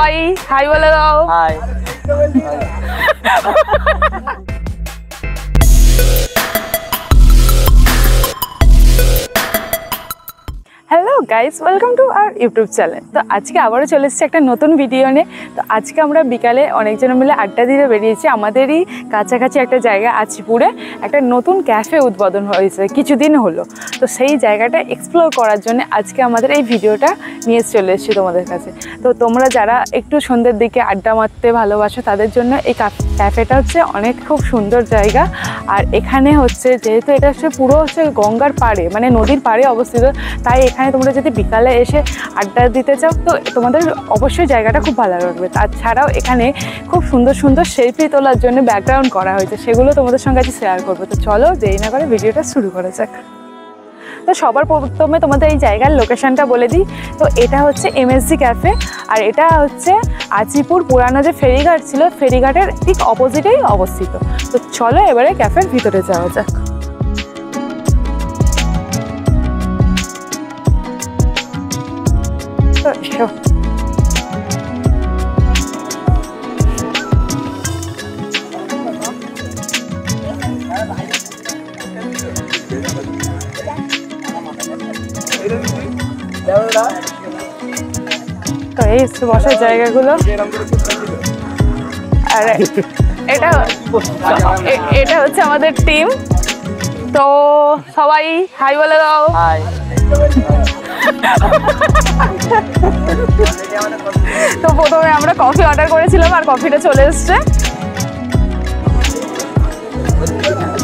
সবাই হাই বলে দাও। Hi. Hello guys, welcome to our YouTube channel. তো আজকে আবারও চলে এসেছি একটা নতুন ভিডিও নিয়ে। তো আজকে আমরা বিকালে অনেকজন মিলে আড্ডা দিতে বেরিয়েছি। আমাদেরই কাছাকাছি একটা জায়গা আজিপুরে একটা নতুন ক্যাফে উদ্বোধন হয়েছে কিছুদিন হলো। তো সেই জায়গাটা এক্সপ্লোর করার জন্য আজকে আমাদের এই ভিডিওটা নিয়ে চলে এসেছি তোমাদের কাছে। তো তোমরা যারা একটু সন্ধ্যের দিকে আড্ডা মারতে ভালোবাসো তাদের জন্য এই ক্যাফেটা হচ্ছে অনেক খুব সুন্দর জায়গা। আর এখানে হচ্ছে যেহেতু এটা হচ্ছে পুরো হচ্ছে গঙ্গার পাড়ে, মানে নদীর পাড়ে অবস্থিত, তাই এখানে তোমরা যদি বিকালে এসে আড্ডা দিতে চাও তো তোমাদের অবশ্যই জায়গাটা খুব ভালো লাগবে। তাছাড়াও এখানে খুব সুন্দর সুন্দর সেলফি তোলার জন্য ব্যাকগ্রাউন্ড করা হয়েছে, সেগুলো তোমাদের সঙ্গে আজকে শেয়ার করবো। তো চলো দেরি না করে ভিডিওটা শুরু করা যাক। তো সবার প্রথমে তোমাদের এই জায়গার লোকেশনটা বলে দিই। তো এটা হচ্ছে এমএসজি ক্যাফে, আর এটা হচ্ছে আজিপুর পুরানো যে ফেরিঘাট ছিল, ফেরিঘাটের ঠিক অপোজিটেই অবস্থিত। তো চলো এবারে ক্যাফের ভিতরে যাওয়া যাক। তো এই বসার জায়গাগুলো, আর এটা হচ্ছে আমাদের টিম। তো সবাই হাই বলে দাও। হাই। তো প্রথমে আমরা কফি অর্ডার করেছিলাম আর কফিটা চলে এসছে।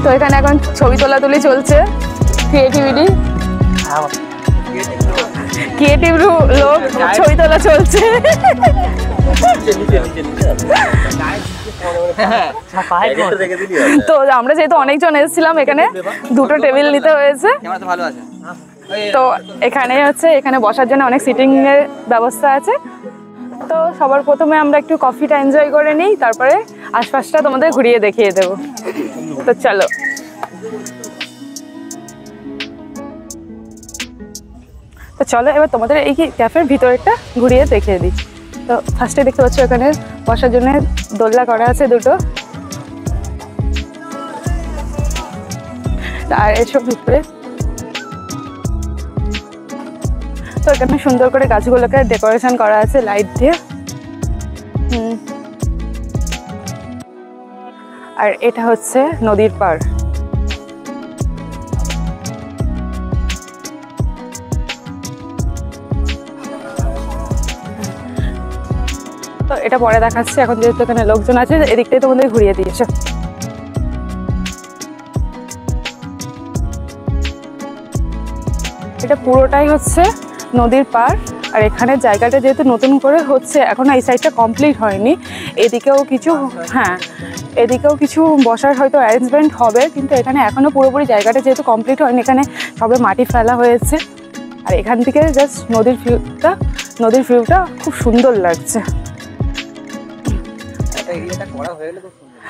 তো এখানে এখন ছবি তোলাতুলি চলছে, ক্রিয়েটিভ লোক ছবি তোলা চলছে। তো আমরা যেহেতু অনেকজন এসেছিলাম, এখানে দুটো টেবিল নিতে হয়েছে। তো এখানে হচ্ছে এখানে বসার জন্য অনেক সিটিং এর ব্যবস্থা আছে। তো সবার প্রথমে আমরা একটু কফিটা এনজয় করে নিই, তারপরে আশপাশটা তোমাদের ঘুরিয়ে দেখিয়ে দেবো। তো চলো। তো চলো এবার তোমাদের এই ক্যাফের ভিতরটা ঘুরিয়ে দেখিয়ে দিই। তো ফার্স্টে দেখতে পাচ্ছ এখানে বসার জন্য দোলনা করা আছে দুটো। আর এসব ভিতরে তো এখানে সুন্দর করে গাছগুলোকে ডেকোরেশন করা আছে লাইট দিয়ে। আর এটা হচ্ছে নদীর পাড়। তো এটা পরে দেখাচ্ছি, এখন যেহেতু এখানে লোকজন আছে এদিকটাই তোমাদের ঘুরিয়ে দিয়েছে। এটা পুরোটাই হচ্ছে নদীর পাড়। আর এখানে জায়গাটা যেহেতু নতুন করে হচ্ছে, এখন এই সাইডটা কমপ্লিট হয়নি, এদিকেও কিছু এদিকেও কিছু বসার হয়তো অ্যারেঞ্জমেন্ট হবে, কিন্তু এখানে এখনও পুরোপুরি জায়গাটা যেহেতু কমপ্লিট হয়নি, এখানে সবে মাটি ফেলা হয়েছে। আর এখান থেকে জাস্ট নদীর ভিউটা খুব সুন্দর লাগছে।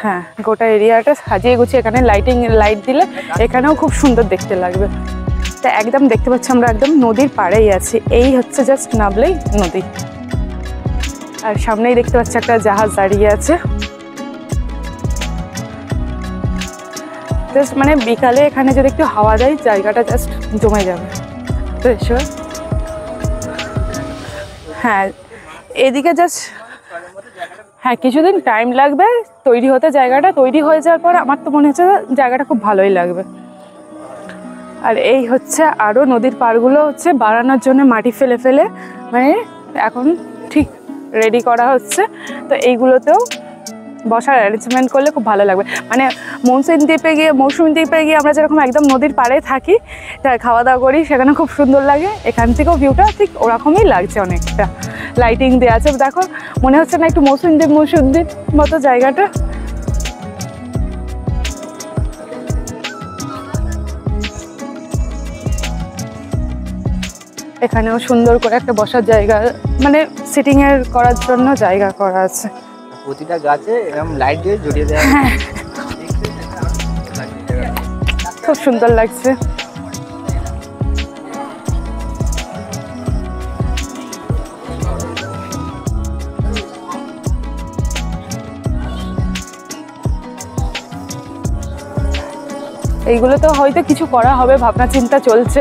হ্যাঁ, গোটা এরিয়াটা সাজিয়ে গুছিয়ে এখানে লাইট দিলে এখানেও খুব সুন্দর দেখতে লাগবে। তা একদম দেখতে পাচ্ছি আমরা একদম নদীর পাড়েই আছি। এই হচ্ছে জাস্ট নামলেই নদী, আর সামনেই দেখতে পাচ্ছি একটা জাহাজ দাঁড়িয়ে আছে। জাস্ট মানে বিকালে এখানে যদি একটু হাওয়া দেয় জায়গাটা জাস্ট জমে যাবে। তো এসো। হ্যাঁ, এদিকে জাস্ট কিছুদিন টাইম লাগবে তৈরি হতে। জায়গাটা তৈরি হয়ে যাওয়ার পর আমার তো মনে হচ্ছে জায়গাটা খুব ভালোই লাগবে। আর এই হচ্ছে আরও নদীর পাড়গুলো হচ্ছে বাড়ানোর জন্য মাটি ফেলে ফেলে মানে এখন ঠিক রেডি করা হচ্ছে। তো এইগুলোতেও বসার অ্যারেঞ্জমেন্ট করলে খুব ভালো লাগবে। মানে মৌসুমী দ্বীপে গিয়ে আমরা যেরকম একদম নদীর পাড়ে থাকি, খাওয়া দাওয়া করি, সেখানে খুব সুন্দর লাগে। এখান থেকেও ভিউটা ঠিক ওরকমই লাগছে, অনেকটা লাইটিং দেওয়া আছে। দেখো মনে হচ্ছে না একটু মৌসুমী দ্বীপ মতো জায়গাটা। এখানেও সুন্দর করে একটা বসার জায়গা, মানে সিটিং এর করার জন্য জায়গা করা আছে। প্রতিটা গাছে এরকম লাইট দিয়ে জড়িয়ে দেওয়া, খুব সুন্দর লাগছে। এইগুলো তো হয়তো কিছু করা হবে, ভাবনা চিন্তা চলছে,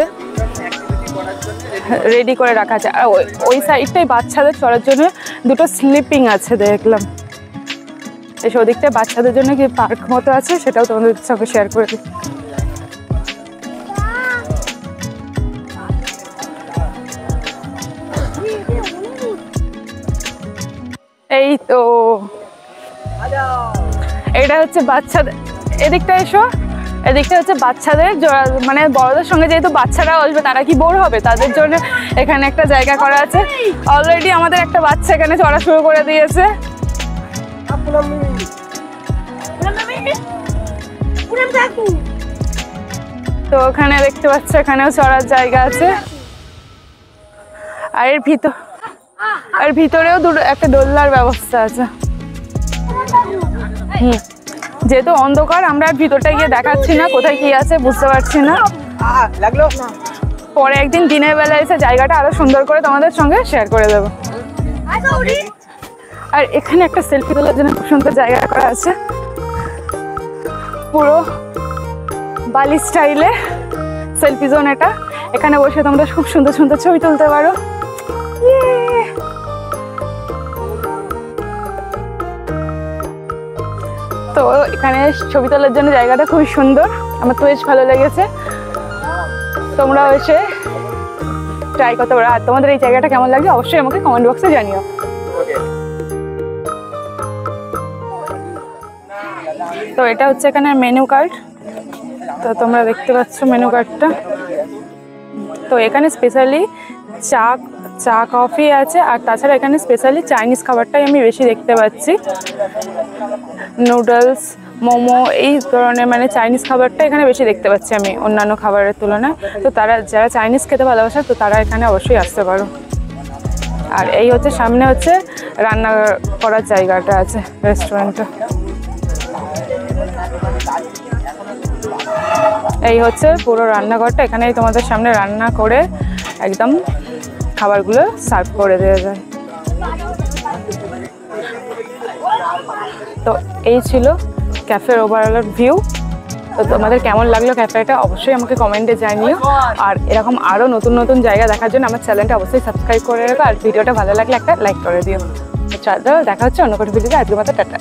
রেডি করে রাখা আছে। আর ওই সাইডটাই বাচ্চাদের চড়ার জন্য দুটো স্লিপিং আছে দেখলাম। এসে ওদিকটায় বাচ্চাদের জন্য কি পার্ক মতো আছে, সেটাও তোমাদের সঙ্গে শেয়ার করে দিই। এই তো এটা হচ্ছে বাচ্চাদের, এদিকটা এসো, এদিকটা হচ্ছে বাচ্চাদের, মানে বড়দের সঙ্গে যেহেতু বাচ্চারা আসবে তারা কি বোর হবে, তাদের জন্য এখানে একটা জায়গা করা আছে। অলরেডি আমাদের একটা বাচ্চা এখানে চড়া শুরু করে দিয়েছে। তো ওখানে দেখতে পাচ্ছ এখানেও চড়ার জায়গা আছে। আর এর ভিতরেও একটা দোলনার ব্যবস্থা আছে। যেহেতু অন্ধকার আমরা ভিতরটা গিয়ে দেখাচ্ছি না, কোথায় কি আছে বুঝতে পারছি না। পরে একদিন দিনের বেলা এসে জায়গাটা আরো সুন্দর করে তোমাদের সঙ্গে শেয়ার করে দেবো। আর এখানে একটা সেলফি তোলার জন্য খুব সুন্দর জায়গা করা আছে, পুরো বালি স্টাইলে সেলফি জোন এটা। এখানে বসে তোমরা খুব সুন্দর সুন্দর ছবি তুলতে পারো। তো এখানে ছবি তোলার জন্য জায়গাটা খুবই সুন্দর, আমার তো বেশ ভালো লেগেছে। তোমরাও এসে ট্রাই করতে পারো। আর তোমাদের এই জায়গাটা কেমন লাগছে অবশ্যই আমাকে কমেন্ট বক্সে জানিও। তো এটা হচ্ছে এখানে মেনু কার্ড, তো তোমরা দেখতে পাচ্ছ মেনু কার্ডটা। তো এখানে স্পেশালি চা কফি আছে, আর তাছাড়া এখানে স্পেশালি চাইনিজ খাবারটাই আমি বেশি দেখতে পাচ্ছি। নুডলস, মোমো, এই ধরনের মানে চাইনিজ খাবারটা এখানে বেশি দেখতে পাচ্ছি আমি অন্যান্য খাবারের তুলনায়। তো যারা চাইনিজ খেতে ভালোবাসে তো তারা এখানে অবশ্যই আসতে পারো। আর এই হচ্ছে সামনে হচ্ছে রান্না করার জায়গাটা আছে রেস্টুরেন্টটা। এই হচ্ছে পুরো রান্নাঘরটা, এখানেই তোমাদের সামনে রান্না করে একদম খাবারগুলো সার্ভ করে দেওয়া যায়। তো এই ছিল ক্যাফের ওভারঅল ভিউ। তো তোমাদের কেমন লাগলো ক্যাফেটা অবশ্যই আমাকে কমেন্টে জানিও। আর এরকম আরও নতুন নতুন জায়গা দেখার জন্য আমার চ্যানেলটা অবশ্যই সাবস্ক্রাইব করে রাখো। আর ভিডিওটা ভালো লাগলে একটা লাইক করে দিও। চলো দেখা হচ্ছে অন্য কোনো ভিডিওতে, আজকের মতো টাটা।